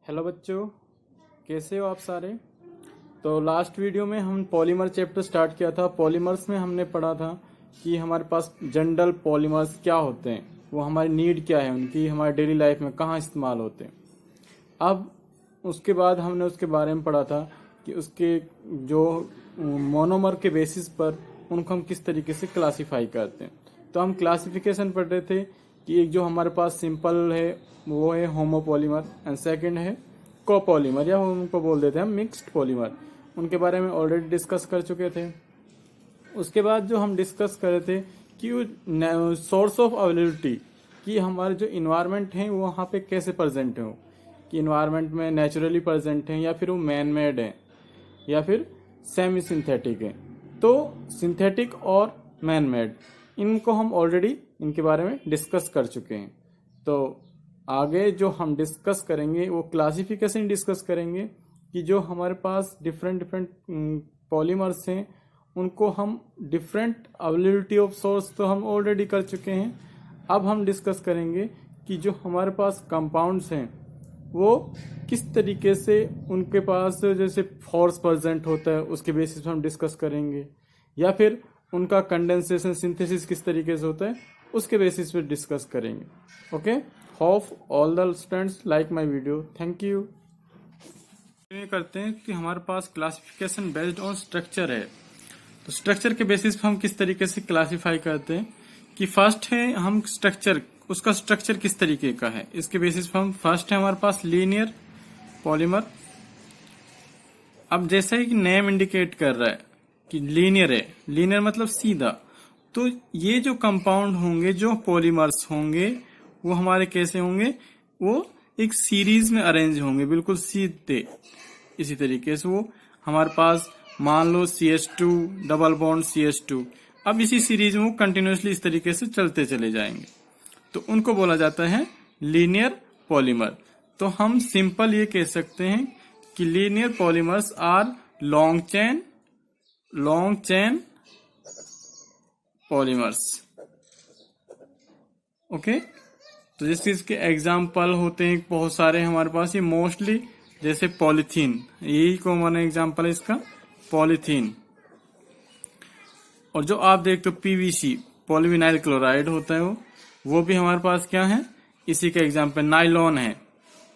Hello बच्चों, कैसे हो आप सारे। तो लास्ट वीडियो में हम पॉलीमर चैप्टर स्टार्ट किया था। पॉलीमर्स में हमने पढ़ा था कि हमारे पास जनरल पॉलीमर्स क्या होते हैं, वो हमारी नीड क्या है, उनकी हमारी डेली लाइफ में कहाँ इस्तेमाल होते हैं। अब उसके बाद हमने उसके बारे में पढ़ा था कि उसके जो मोनोमर के बेसिस पर उनको हम किस तरीके से क्लासीफाई करते हैं। तो हम क्लासिफिकेशन पढ़ रहे थे कि एक जो हमारे पास सिंपल है वो है होमोपॉलीमर एंड सेकंड है कोपॉलीमर, या उनको बोल देते हैं हम मिक्स्ड पॉलीमर। उनके बारे में ऑलरेडी डिस्कस कर चुके थे। उसके बाद जो हम डिस्कस कर रहे थे कि सोर्स ऑफ अवेलेबिलिटी, कि हमारे जो इन्वायरमेंट है वो वहाँ पे कैसे प्रेजेंट है, कि इन्वायरमेंट में नेचुरली प्रेजेंट है या फिर वो मैन मेड है या फिर सेमी सिंथेटिक है। तो सिंथेटिक और मैन मेड, इनको हम ऑलरेडी इनके बारे में डिस्कस कर चुके हैं। तो आगे जो हम डिस्कस करेंगे वो क्लासिफिकेशन डिस्कस करेंगे कि जो हमारे पास डिफरेंट डिफरेंट पॉलीमर्स हैं उनको हम डिफरेंट अवेलेबिलिटी ऑफ सोर्स तो हम ऑलरेडी कर चुके हैं। अब हम डिस्कस करेंगे कि जो हमारे पास कंपाउंड्स हैं वो किस तरीके से उनके पास जैसे फोर्स प्रेजेंट होता है उसके बेसिस पर हम डिस्कस करेंगे, या फिर उनका कंडेंसेशन सिंथेसिस किस तरीके से होता है उसके बेसिस पे डिस्कस करेंगे। Okay, hope all the students like my video. Thank you. ये करते हैं कि हमारे पास क्लासिफिकेशन बेस्ड ऑन स्ट्रक्चर है। तो स्ट्रक्चर के बेसिस पे हम किस तरीके से क्लासिफाई करते हैं कि फर्स्ट है हम स्ट्रक्चर, उसका स्ट्रक्चर किस तरीके का है इसके बेसिस पे हम फर्स्ट है हमारे पास लीनियर पॉलीमर। अब जैसा ही नेम इंडिकेट कर रहा है कि लीनियर है, लीनियर मतलब सीधा, तो ये जो कंपाउंड होंगे जो पॉलीमर्स होंगे वो हमारे कैसे होंगे, वो एक सीरीज में अरेंज होंगे बिल्कुल सीधे। इसी तरीके से वो हमारे पास मान लो CH2 डबल बॉन्ड CH2, अब इसी सीरीज में वो कंटिन्यूसली इस तरीके से चलते चले जाएंगे, तो उनको बोला जाता है लीनियर पॉलीमर। तो हम सिंपल ये कह सकते हैं कि linear polymers are long chain polymers. Okay, तो जैसे इसके एग्जाम्पल होते हैं बहुत सारे हमारे पास, ये मोस्टली जैसे पॉलीथीन, यही कॉमन एग्जाम्पल है इसका, पॉलीथीन। और जो आप देखते हो PVC पॉलीविनाइल क्लोराइड होता है वो भी हमारे पास क्या है, इसी का एग्जाम्पल। नाइलॉन है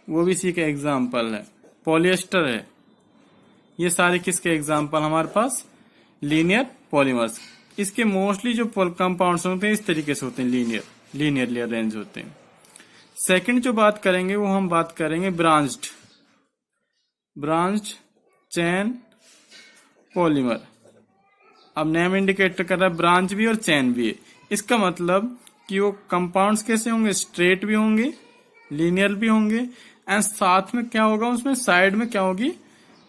वो भी इसी का एग्जाम्पल है। पॉलिएस्टर है, ये सारे किसके एग्जाम्पल हमारे पास, लीनियर पॉलीमर्स। इसके मोस्टली जो कंपाउंड्स होते हैं इस तरीके से होते हैं, लीनियरली अरेंज होते हैं। सेकंड जो बात करेंगे वो हम बात करेंगे ब्रांच्ड चेन पॉलीमर। अब नेम इंडिकेटर कर रहा है ब्रांच भी और चेन भी है। इसका मतलब कि वो कंपाउंड्स कैसे होंगे, स्ट्रेट भी होंगे, लीनियर भी होंगे, एंड साथ में क्या होगा उसमें साइड में क्या होगी,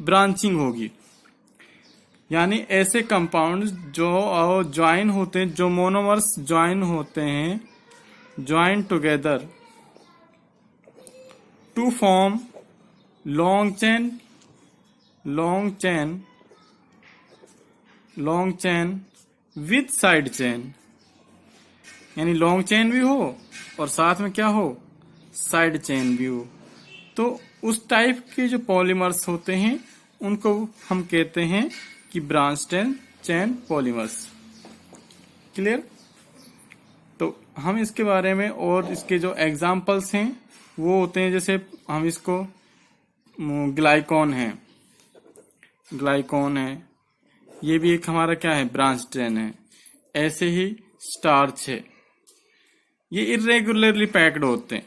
ब्रांचिंग होगी। यानी ऐसे कंपाउंड्स जो ज्वाइन होते हैं, जो मोनोमर्स ज्वाइन होते हैं, join together to form long chain with side chain, यानी लॉन्ग चेन भी हो और साथ में क्या हो, साइड चेन भी हो। तो उस टाइप के जो पॉलीमर्स होते हैं उनको हम कहते हैं कि ब्रांच्ड चेन पॉलीमर्स। क्लियर। तो हम इसके बारे में और इसके जो एग्जाम्पल्स हैं वो होते हैं, जैसे हम इसको ग्लाइकॉन है, ये भी एक हमारा क्या है, ब्रांच चेन है। ऐसे ही स्टार्च है, ये इरेगुलरली पैक्ड होते हैं,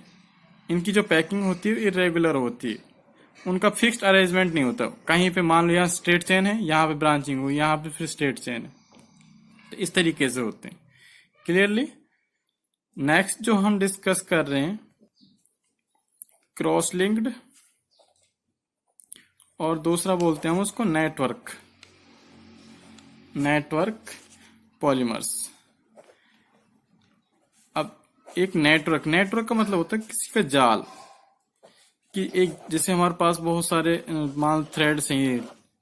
इनकी जो पैकिंग होती है इरेगुलर होती है, उनका फिक्स्ड अरेंजमेंट नहीं होता। कहीं पे मान लो यहाँ स्ट्रेट चेन है, यहाँ पे ब्रांचिंग हुई, यहाँ पे फिर स्ट्रेट चेन है, तो इस तरीके से होते हैं। क्लियरली। नेक्स्ट जो हम डिस्कस कर रहे हैं क्रॉस लिंक्ड, और दूसरा बोलते हैं हम उसको नेटवर्क पॉलीमर्स। अब एक नेटवर्क का मतलब होता है किसी का जाल, कि एक जैसे हमारे पास बहुत सारे मान थ्रेड्स हैं,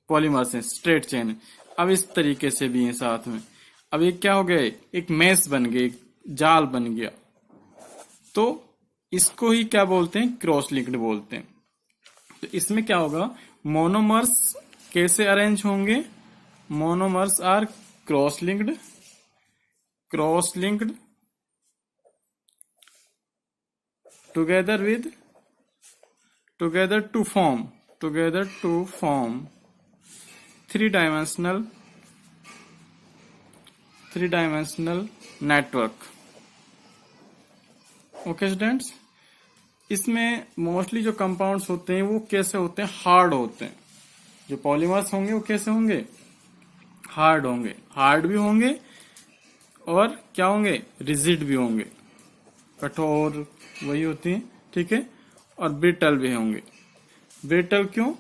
पॉलीमर्स हैं, स्ट्रेट चेन है, अब इस तरीके से भी हैं साथ में। अब ये क्या हो गया, एक मेस बन गया, एक जाल बन गया, तो इसको ही क्या बोलते हैं, क्रॉस लिंक्ड बोलते हैं। तो इसमें क्या होगा, मोनोमर्स कैसे अरेंज होंगे, monomers are cross linked together with together to form three-dimensional network. Okay students, इसमें मोस्टली जो कंपाउंड्स होते हैं वो कैसे होते हैं, हार्ड होते हैं। जो पॉलीमर्स होंगे वो कैसे होंगे, हार्ड होंगे, हार्ड भी होंगे और क्या होंगे, रिजिड भी होंगे, कठोर वही होती है, ठीक है। और ब्रिटल भी होंगे। ब्रिटल क्यों,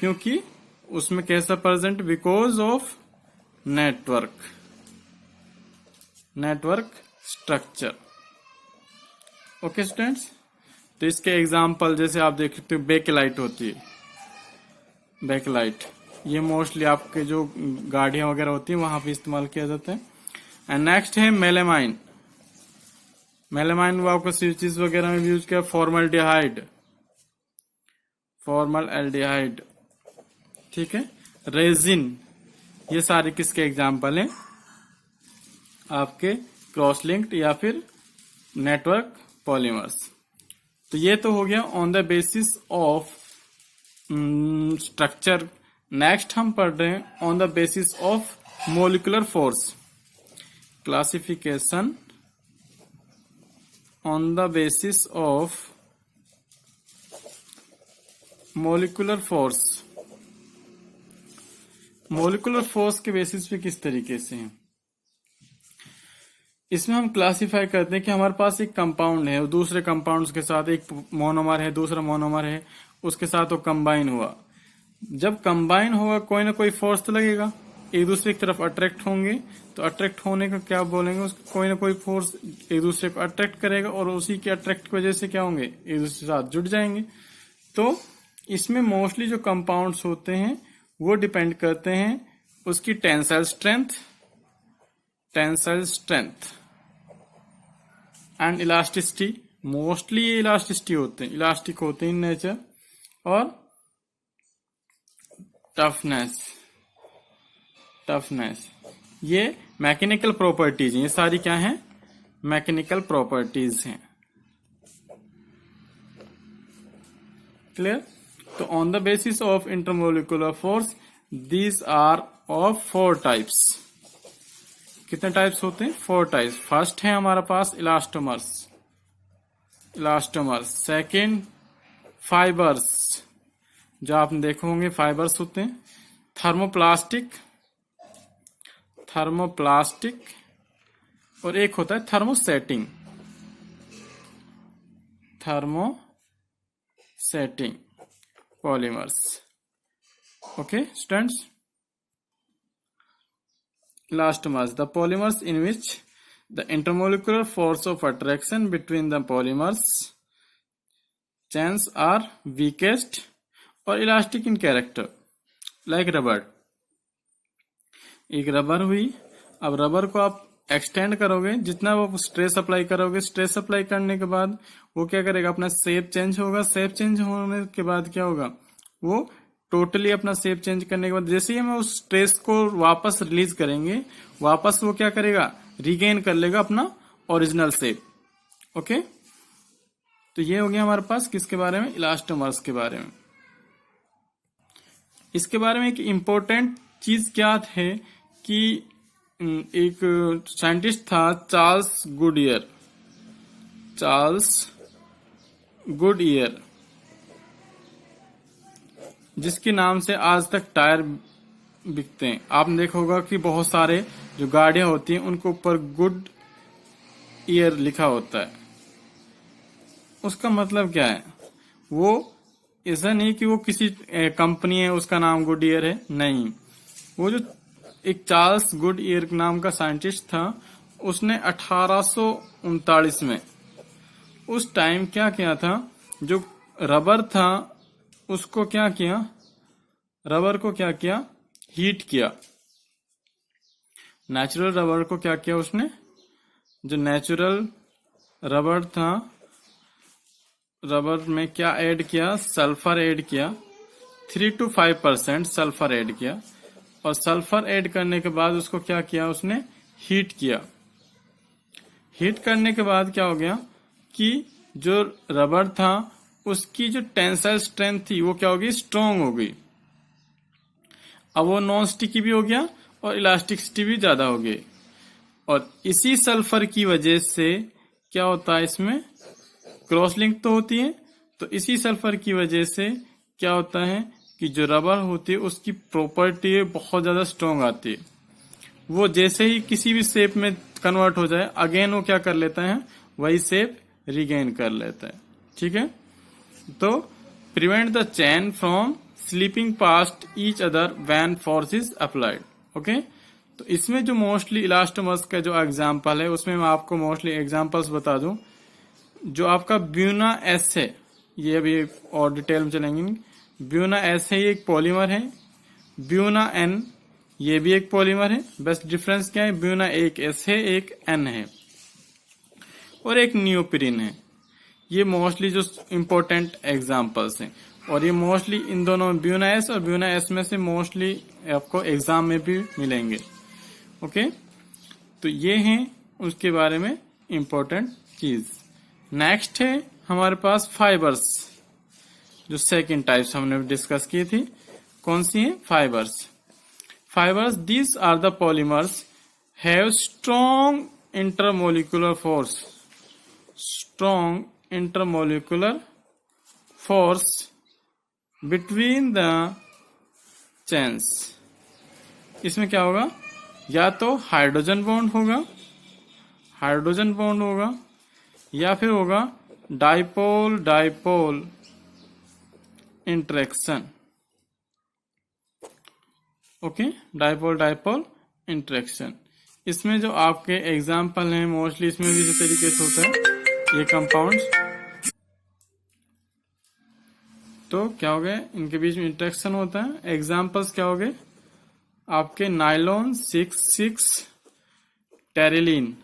क्योंकि उसमें कैसा present, because of network structure. Okay students, तो इसके एग्जाम्पल जैसे आप देख सकते हो, बेकेलाइट होती है, बेकेलाइट ये मोस्टली आपके जो गाड़ियां वगैरह होती है वहां पे इस्तेमाल किया जाता है। एंड नेक्स्ट है मेलेमाइन। मेलेमाइन वो आपको स्विचेस वगैरह में यूज किया। फॉर्मल एल्डिहाइड, ठीक है। रेजिन, ये सारे किसके एग्जाम्पल हैं, आपके क्रॉस लिंक्ड या फिर नेटवर्क पॉलीमर्स। तो ये तो हो गया on the basis of structure. Next हम पढ़ रहे हैं on the basis of molecular force, classification on the basis of molecular force। Molecular force के बेसिस पे किस तरीके से है, इसमें हम क्लासिफाई करते हैं कि हमारे पास एक कंपाउंड है और दूसरे कंपाउंड्स के साथ, एक मोनोमर है दूसरा मोनोमर है, उसके साथ वो कंबाइन हुआ। जब कंबाइन होगा कोई ना कोई फोर्स तो लगेगा, एक दूसरे की तरफ अट्रैक्ट होंगे, तो अट्रैक्ट होने का क्या बोलेंगे, उसको कोई ना कोई फोर्स एक दूसरे को अट्रैक्ट करेगा और उसी के अट्रैक्ट की वजह से क्या होंगे, एक दूसरे के साथ जुड़ जाएंगे। तो इसमें मोस्टली जो कंपाउंड्स होते हैं वो डिपेंड करते हैं उसकी tensile strength and elasticity. Mostly ये इलास्टिसिटी होते हैं, इलास्टिक होते हैं इन नेचर। और टफनेस, ये मैकेनिकल प्रॉपर्टीज हैं, ये सारी क्या हैं, मैकेनिकल प्रॉपर्टीज हैं। क्लियर। तो on the basis of intermolecular force these are of 4 types. कितने टाइप्स होते हैं, 4 टाइप्स। फर्स्ट है हमारा पास इलास्टोमर्स, सेकेंड फाइबर्स, जो आपने देखे होंगे फाइबर्स होते हैं। थर्मोप्लास्टिक और एक होता है thermosetting polymers. Okay students, elastomers, the polymers in which the intermolecular force of attraction between the polymers chains are weakest or elastic in character, like rubber। एक रबर हुई, अब रबर को आप एक्सटेंड करोगे, जितना वो स्ट्रेस अप्लाई करोगे, stress apply करने के बाद वो क्या करेगा, अपना शेप चेंज होगा। शेप चेंज होने के बाद क्या होगा, वो टोटली अपना शेप चेंज करने के बाद जैसे ही हम उस स्ट्रेस को वापस रिलीज करेंगे, वापस वो क्या करेगा, रिगेन कर लेगा अपना ओरिजिनल शेप। ओके, तो ये हो गया हमारे पास किसके बारे में, इलास्टोमर्स के बारे में। इसके बारे में एक इम्पोर्टेंट चीज क्या है कि एक साइंटिस्ट था चार्ल्स गुडईयर, जिसके नाम से आज तक टायर बिकते हैं। आपने देखा होगा कि बहुत सारे जो गाड़ियां होती हैं उनके ऊपर गुड ईयर लिखा होता है। उसका मतलब क्या है, वो ऐसा नहीं कि वो किसी कंपनी है उसका नाम गुड ईयर है, नहीं। वो जो एक चार्ल्स गुड ईयर नाम का साइंटिस्ट था, उसने 1839 में उस टाइम क्या किया था, जो रबर था उसको क्या किया, रबर को क्या किया, हीट किया। नेचुरल रबर को क्या किया उसने, जो नेचुरल रबर था, रबर में क्या ऐड किया, सल्फर ऐड किया। 3 to 5% सल्फर ऐड किया, और सल्फर ऐड करने के बाद उसको क्या किया, उसने हीट किया। हीट करने के बाद क्या हो गया कि जो रबर था उसकी जो टेंसाइल स्ट्रेंथ थी वो क्या हो गई, स्ट्रांग हो गई। अब वो नॉन स्टिकी भी हो गया और इलास्टिसिटी भी ज्यादा हो गई। और इसी सल्फर की वजह से क्या होता है, इसमें क्रॉस लिंक तो होती है, तो इसी सल्फर की वजह से क्या होता है कि जो रबर होती है उसकी प्रॉपर्टी बहुत ज्यादा स्ट्रांग आती है। वो जैसे ही किसी भी शेप में कन्वर्ट हो जाए, अगेन वो क्या कर लेता है, वही शेप रिगेन कर लेता है। ठीक है, तो prevent the chain from sleeping past each other when force is applied. Okay, तो इसमें जो मोस्टली इलास्टोमर्स का जो एग्जांपल है उसमें मैं आपको मोस्टली एग्जांपल्स बता दूं। जो आपका ब्यूना एस है, ये अभी और डिटेल में चलेंगे। ब्यूना एस है, ये एक पॉलीमर है। ब्यूना एन, ये भी एक पॉलीमर है, बस डिफरेंस क्या है, ब्यूना एक एस है, एक एन है, और एक नियोप्रीन है। ये मोस्टली जो इम्पोर्टेंट एग्जांपल्स हैं, और ये मोस्टली इन दोनों ब्यूना एस और ब्यूना एस में से मोस्टली आपको एग्जाम में भी मिलेंगे। ओके, तो ये हैं उसके बारे में इम्पोर्टेंट चीज। नेक्स्ट है हमारे पास फाइबर्स, जो सेकंड टाइप्स हमने डिस्कस की थी। कौन सी है, fibres. Fibres, these are the polymers have strong intermolecular force, strong intermolecular force between the chains. इसमें क्या होगा, या तो हाइड्रोजन बॉन्ड होगा, हाइड्रोजन बॉन्ड होगा, या फिर होगा dipole dipole interaction. Okay, dipole dipole interaction. इसमें जो आपके एग्जाम्पल हैं मोस्टली इसमें भी इसी तरीके से होता है, ये कंपाउंड्स। तो क्या हो गए, इनके बीच में इंटरेक्शन होता है। एग्जाम्पल्स क्या हो गए आपके, नाइलॉन 6,6 टेरिलीन,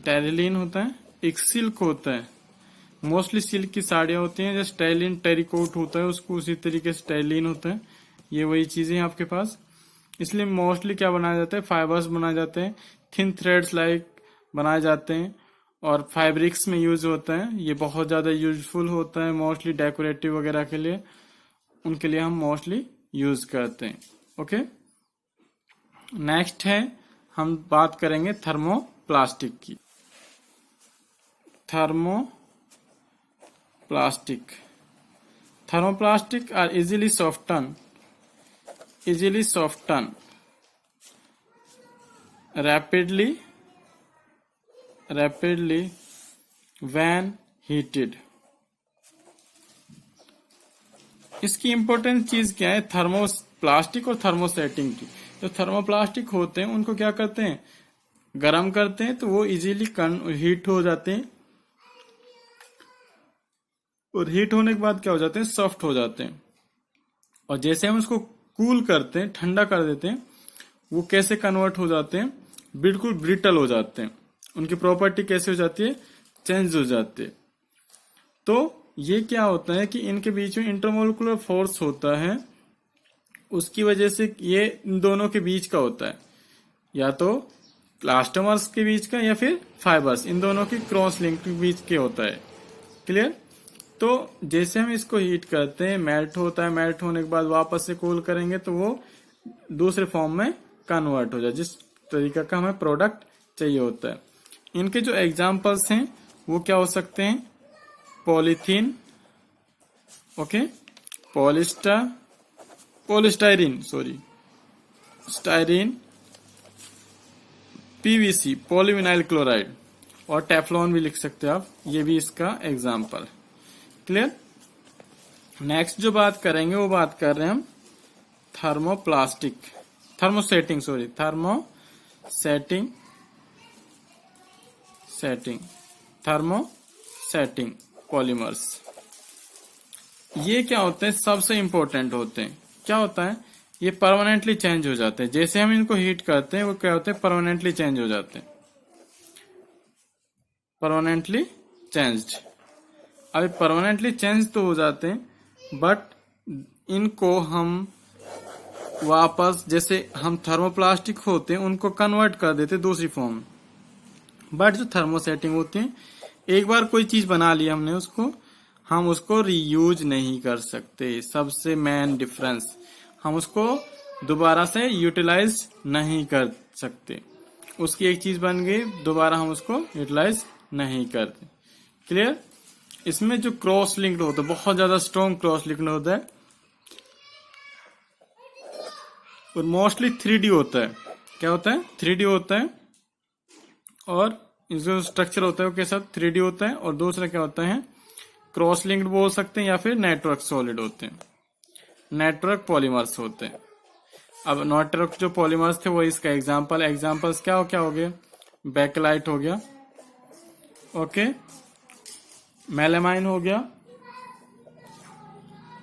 टेरिलीन होता है। एक सिल्क होता है, मोस्टली सिल्क की साड़ियां होती हैं, जैसे टेरिलीन टेरिकोट होता है उसको, उसी तरीके से टेरिलीन होता है। ये वही चीजें हैं आपके पास। इसलिए मोस्टली क्या बनाया जाता है, फाइबर्स बनाए जाते हैं, थिन थ्रेड्स लाइक बनाए जाते हैं, और फैब्रिक्स में यूज होता है। ये बहुत ज्यादा यूजफुल होता है मोस्टली डेकोरेटिव वगैरह के लिए, उनके लिए हम मोस्टली यूज करते हैं। ओके, नेक्स्ट है हम बात करेंगे थर्मोप्लास्टिक की। Thermoplastic, thermoplastic are easily soften rapidly when heated। इसकी इंपॉर्टेंट चीज क्या है, थर्मोप्लास्टिक और थर्मोसेटिंग की। जो थर्मोप्लास्टिक होते हैं उनको क्या करते हैं, गर्म करते हैं, तो वो इजीली हीट हो जाते हैं, और हीट होने के बाद क्या हो जाते हैं, सॉफ्ट हो जाते हैं। और जैसे हम उसको कूल करते हैं, ठंडा कर देते हैं, वो कैसे कन्वर्ट हो जाते हैं, बिल्कुल ब्रिटल हो जाते हैं। उनकी प्रॉपर्टी कैसे हो जाती है, चेंज हो जाती है। तो ये क्या होता है कि इनके बीच में इंटरमोलिकुलर फोर्स होता है, उसकी वजह से ये इन दोनों के बीच का होता है, या तो इलास्टोमर्स के बीच का या फिर फाइबर्स, इन दोनों की क्रॉस लिंक के बीच के होता है। क्लियर। तो जैसे हम इसको हीट करते हैं, मेल्ट होता है, मेल्ट होने के बाद वापस से कूल करेंगे तो वो दूसरे फॉर्म में कन्वर्ट हो जाए, जिस तरीका का हमें प्रोडक्ट चाहिए होता है। इनके जो एग्जांपल्स हैं वो क्या हो सकते हैं, polythene, okay, styrene, PVC, polyvinyl chloride, और टेफ्लॉन भी लिख सकते हैं आप, ये भी इसका एग्जाम्पल। क्लियर। नेक्स्ट जो बात करेंगे वो बात कर रहे हैं हम थर्मोसेटिंग पॉलीमर्स। ये क्या होते हैं, सबसे इंपॉर्टेंट होते हैं। क्या होता है, ये परमानेंटली चेंज हो जाते हैं। जैसे हम इनको हीट करते हैं वो क्या होते हैं, परमानेंटली चेंज हो जाते हैं, परमानेंटली चेंज्ड। अभी परमानेंटली चेंज तो हो जाते हैं, बट इनको हम वापस, जैसे हम थर्मोप्लास्टिक होते हैं उनको कन्वर्ट कर देते दूसरी फॉर्म। बट जो थर्मोसेटिंग होते हैं, एक बार कोई चीज बना लिया हमने उसको, हम उसको रीयूज नहीं कर सकते। सबसे मेन डिफरेंस, हम उसको दोबारा से यूटिलाइज नहीं कर सकते। उसकी एक चीज बन गई, दोबारा हम उसको यूटिलाइज नहीं करते। क्लियर? इसमें जो क्रॉस लिंक्ड होता है, बहुत ज्यादा स्ट्रॉन्ग क्रॉस लिंक्ड होता है और मोस्टली 3D होता है। क्या होता है? 3D होता है। और जो स्ट्रक्चर होता है वो के साथ 3D होता है। और दूसरा क्या होता है? क्रॉस लिंक्ड बोल सकते हैं या फिर नेटवर्क सॉलिड होते हैं, नेटवर्क पॉलीमर्स होते हैं। अब नेटवर्क जो पॉलीमर्स थे वो इसका एग्जांपल्स क्या हो गए? बैकलाइट हो गया, ओके, मेलामाइन हो गया,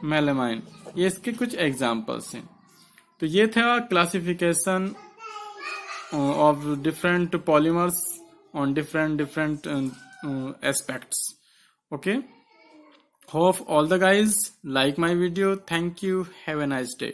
मेलामाइन, ये इसके कुछ एग्जांपल्स हैं। तो ये था classification of different polymers on different aspects. Okay, hope all the guys like my video. Thank you, have a nice day.